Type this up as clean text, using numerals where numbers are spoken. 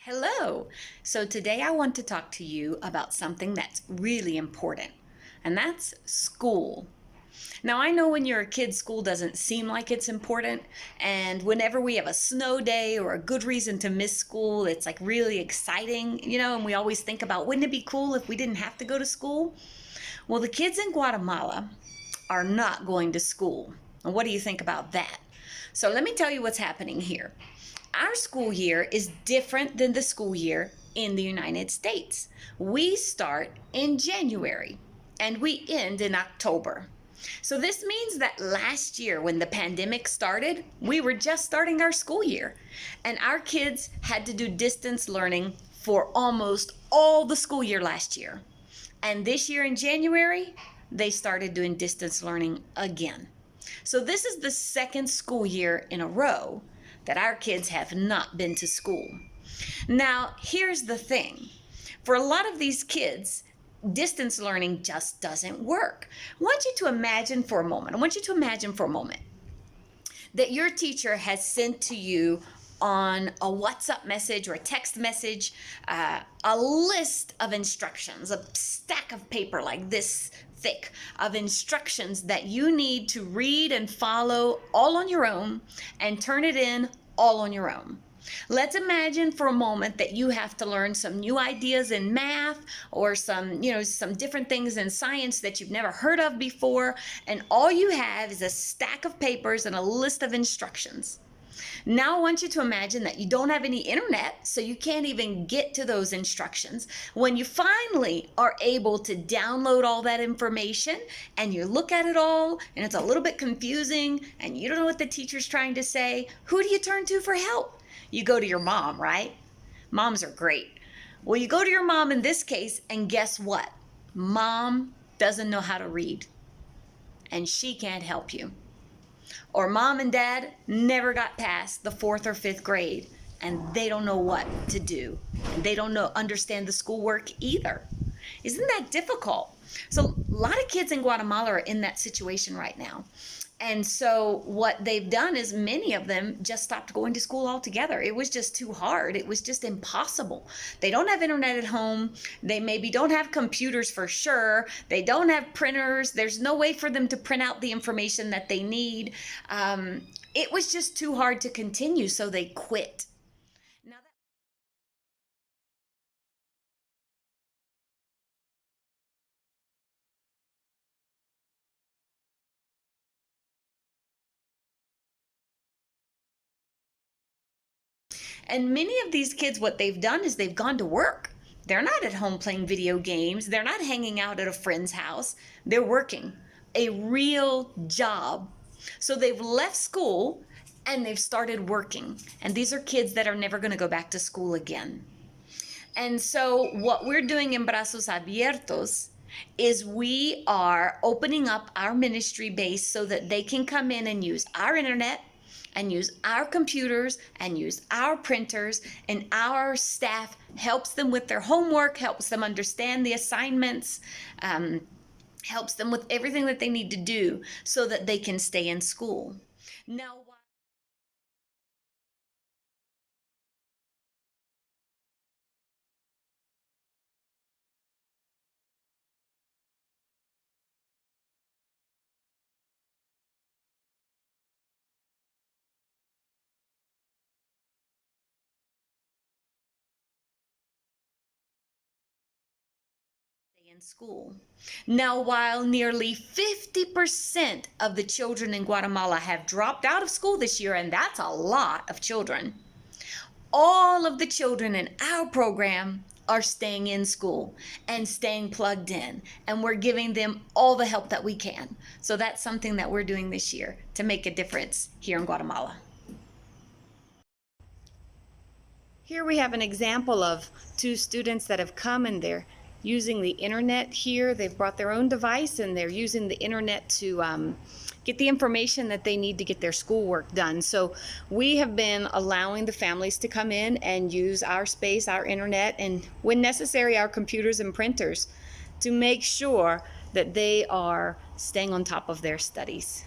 Hello. So today I want to talk to you about something that's really important, and that's school. Now, I know when you're a kid, school doesn't seem like it's important, and whenever we have a snow day or a good reason to miss school, it's like really exciting, and we always think about wouldn't it be cool if we didn't have to go to school? Well, the kids in Guatemala are not going to school. And what do you think about that? So let me tell you what's happening here. Our school year is different than the school year in the United States. We start in January and we end in October. So this means that last year when the pandemic started, we were just starting our school year and our kids had to do distance learning for almost all the school year last year. And this year in January, they started doing distance learning again. So this is the second school year in a row that our kids have not been to school. Now, here's the thing. For a lot of these kids, distance learning just doesn't work. I want you to imagine for a moment that your teacher has sent to you on a WhatsApp message or a text message, a list of instructions, a stack of paper like this thick of instructions that you need to read and follow all on your own and turn it in all on your own. Let's imagine for a moment that you have to learn some new ideas in math or some different things in science that you've never heard of before, and all you have is a stack of papers and a list of instructions. Now I want you to imagine that you don't have any internet, so you can't even get to those instructions. When you finally are able to download all that information and you look at it all and it's a little bit confusing and you don't know what the teacher's trying to say, who do you turn to for help? You go to your mom, right? Moms are great. Well, you go to your mom in this case, and guess what? Mom doesn't know how to read, and she can't help you. Or mom and dad never got past the 4th or 5th grade, and they don't know what to do. And they don't understand the schoolwork either. Isn't that difficult? So a lot of kids in Guatemala are in that situation right now. And so what they've done is many of them just stopped going to school altogether. It was just too hard. It was just impossible. They don't have internet at home. They maybe don't have computers for sure. They don't have printers. There's no way for them to print out the information that they need. It was just too hard to continue, so they quit. Now, and many of these kids, what they've done is they've gone to work. They're not at home playing video games. They're not hanging out at a friend's house. They're working a real job. So they've left school and they've started working. And these are kids that are never going to go back to school again. And so what we're doing in Brazos Abiertos is we are opening up our ministry base so that they can come in and use our internet and use our computers and use our printers, and our staff helps them with their homework, helps them understand the assignments, helps them with everything that they need to do so that they can stay in school. Now, in school. Now, while nearly 50% of the children in Guatemala have dropped out of school this year, and that's a lot of children, all of the children in our program are staying in school and staying plugged in, and we're giving them all the help that we can. So that's something that we're doing this year to make a difference here in Guatemala. Here we have an example of two students that have come and they're using the internet here. They've brought their own device and they're using the internet to get the information that they need to get their schoolwork done. So we have been allowing the families to come in and use our space, our internet, and when necessary, our computers and printers to make sure that they are staying on top of their studies.